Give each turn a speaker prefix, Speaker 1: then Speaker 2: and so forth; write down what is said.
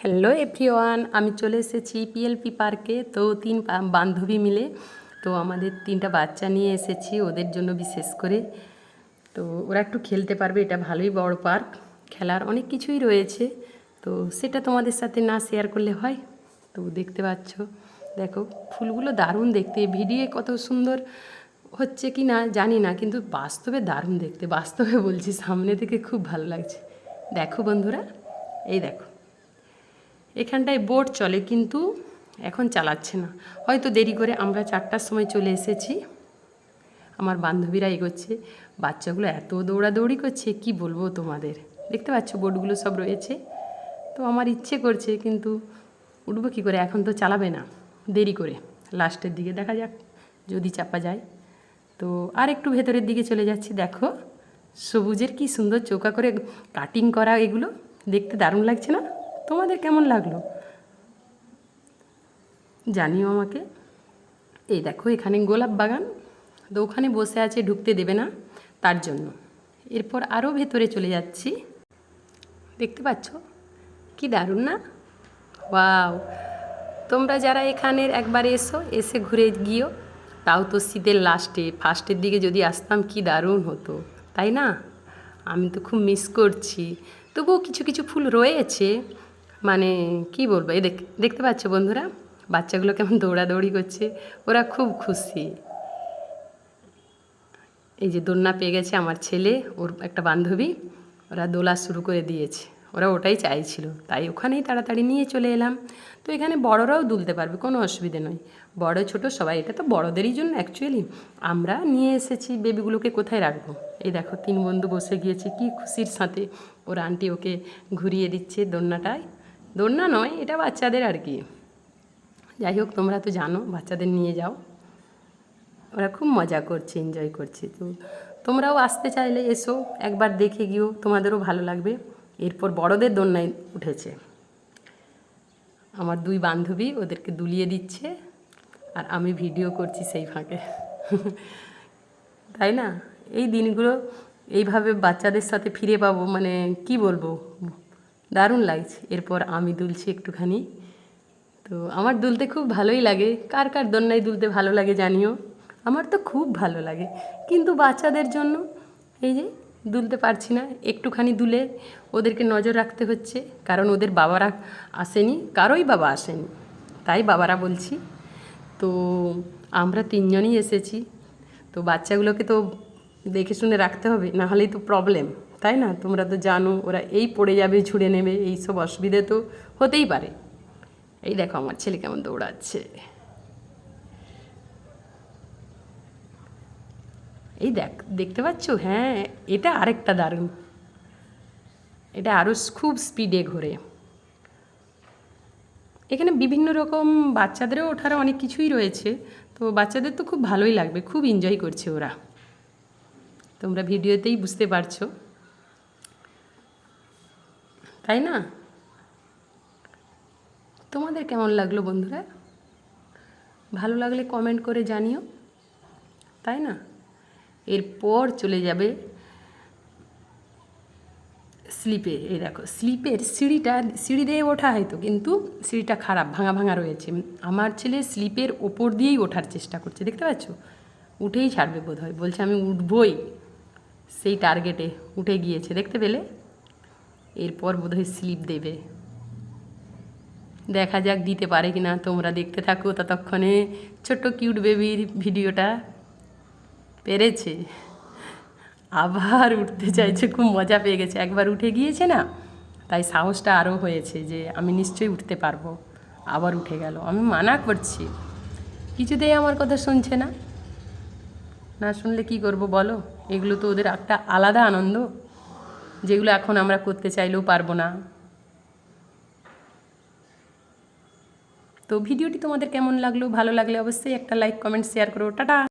Speaker 1: Hello everyone, আমি চলে এসেছি পিএলপি পার্কে। তো তিন বান্ধবী মিলে তো আমাদের তিনটা বাচ্চা নিয়ে এসেছি ওদের জন্য বিশেষ করে। তো ওরা একটু খেলতে পারবে, এটা ভালোই বড় পার্ক, খেলার অনেক কিছুই রয়েছে। তো সেটা তোমাদের সাথে না শেয়ার করলে হয়। তো দেখতে পাচ্ছ, দেখো ফুলগুলো দারুণ দেখতে, ভিডিও কত সুন্দর হচ্ছে কি না জানি না, কিন্তু বাস্তবে দারুণ দেখতে। বাস্তবে বলছি, সামনে থেকে খুব ভালো লাগছে। দেখো বন্ধুরা, এই দেখো এখানটায় বোট চলে, কিন্তু এখন চালাচ্ছে না, হয়তো দেরি করে। আমরা 4টার সময় চলে এসেছি, আমার বান্ধবীরা এগোচ্ছে, বাচ্চাগুলো এত দৌড়াদৌড়ি করছে কি বলবো তোমাদের। দেখতে পাচ্ছ বোটগুলো সব রয়েছে। তো আমার ইচ্ছে করছে, কিন্তু উঠবো কী করে, এখন তো চালাবে না, দেরি করে লাস্টের দিকে দেখা যাক যদি চাপা যায়। তো আর একটু ভেতরের দিকে চলে যাচ্ছি। দেখো সবুজের কি সুন্দর চৌকা করে কাটিং করা, এগুলো দেখতে দারুণ লাগছে না? তোমাদের কেমন লাগলো জানিও আমাকে। এই দেখো এখানে গোলাপ বাগান, তো ওখানে বসে আছে, ঢুকতে দেবে না তার জন্য। এরপর আরও ভেতরে চলে যাচ্ছি, দেখতে পাচ্ছ কি দারুণ না? ওয়াও! তোমরা যারা এখানের একবার এসে ঘুরে গিয়েও, তাও তো শীতের লাস্টে ফার্স্টের দিকে যদি আসতাম কি দারুণ হতো, তাই না? আমি তো খুব মিস করছি। তবুও কিছু কিছু ফুল রয়েছে, মানে কি বলবো। এই দেখতে পাচ্ছ বন্ধুরা, বাচ্চাগুলো কেমন দৌড়াদৌড়ি করছে, ওরা খুব খুশি। এই যে দোলনা পেয়ে গেছে আমার ছেলে, ওর একটা বান্ধবী, ওরা দোলা শুরু করে দিয়েছে, ওরা ওটাই চাইছিল, তাই ওখানেই তাড়াতাড়ি নিয়ে চলে এলাম। তো এখানে বড়রাও দুলতে পারবে, কোনো অসুবিধে নয়, বড় ছোট সবাই। এটা তো বড়দেরই জন্য অ্যাকচুয়ালি। আমরা নিয়ে এসেছি বেবিগুলোকে, কোথায় রাখবো? এই দেখো 3 বন্ধু বসে গিয়েছে কি খুশির সাথে। ওর আন্টি ওকে ঘুরিয়ে দিচ্ছে দোলনাটায়। দোলনা নয়, এটা বাচ্চাদের আর কি। যাই হোক, তোমরা তো জানো, বাচ্চাদের নিয়ে যাও, ওরা খুব মজা করছে, এনজয় করছে। তো তোমরাও আসতে চাইলে এসো, একবার দেখে গিয়েও তোমাদেরও ভালো লাগবে। এরপর বড়দের দোলনায় উঠেছে আমার 2 বান্ধবী, ওদেরকে দুলিয়ে দিচ্ছে, আর আমি ভিডিও করছি সেই ফাঁকে। তাই না? এই দিনগুলো এইভাবে বাচ্চাদের সাথে ফিরে পাবো, মানে কি বলবো, দারুণ লাগছে। এরপর আমি দুলছি একটুখানি। তো আমার দুলতে খুব ভালোই লাগে। কার কার দোলনায় দুলতে ভালো লাগে জানিও। আমার তো খুব ভালো লাগে, কিন্তু বাচ্চাদের জন্য এই যে দুলতে পারছি না। একটুখানি দুলে ওদেরকে নজর রাখতে হচ্ছে, কারণ ওদের বাবারা আসেনি, কারোই বাবা আসেনি, তাই বাবারা বলছি। তো আমরা 3 জনই এসেছি, তো বাচ্চাগুলোকে তো দেখে শুনে রাখতে হবে, না হলেই তো প্রবলেম, তাই না? তোমরা তো জানো ওরা এই পড়ে যাবে, ছুঁড়ে নেবে, এই সব অসুবিধে তো হতেই পারে। এই দেখো আমার ছেলে কেমন দৌড়াচ্ছে, এই দেখতে পাচ্ছ? হ্যাঁ, এটা আরেকটা দারুণ, এটা আরও খুব স্পিডে ঘোরে। এখানে বিভিন্ন রকম বাচ্চাদেরও ওঠার অনেক কিছুই রয়েছে, তো বাচ্চাদের তো খুব ভালোই লাগবে, খুব এনজয় করছে ওরা, তোমরা ভিডিওতেই বুঝতে পারছো, তাই না? তোমাদের কেমন লাগলো বন্ধুরা? ভালো লাগলে কমেন্ট করে জানিও, তাই না? এরপর চলে যাবে স্লিপে। এই দেখো স্লিপের সিঁড়ি দিয়ে ওঠা হয়তো, কিন্তু সিঁড়িটা খারাপ, ভাঙা ভাঙা রয়েছে। আমার ছেলে স্লিপের ওপর দিয়েই ওঠার চেষ্টা করছে, দেখতে পাচ্ছ? উঠেই ছাড়বে বোধ হয়, বলছে আমি উঠবই, সেই টার্গেটে উঠে গিয়েছে, দেখতে পেলে? এরপর বোধহয় স্লিপ দেবে, দেখা যাক দিতে পারে কি না। তোমরা দেখতে থাকো ততক্ষণে। ছোট্ট কিউট বেবির ভিডিওটা পেরেছে, আবার উঠতে চাইছে, খুব মজা পেয়ে গেছে, একবার উঠে গিয়েছে না, তাই সাহসটা আরও হয়েছে যে আমি নিশ্চয়ই উঠতে পারবো। আবার উঠে গেল, আমি মানা করছি, কিছুতেই আমার কথা শুনছে না। না শুনলে কি করব বলো? এগুলো তো ওদের একটা আলাদা আনন্দ, যেগুলো এখন আমরা করতে চাইলেও পারবো না। তো ভিডিওটি তোমাদের কেমন লাগলো? ভালো লাগলে অবশ্যই একটা লাইক, কমেন্ট, শেয়ার করো। টাটা।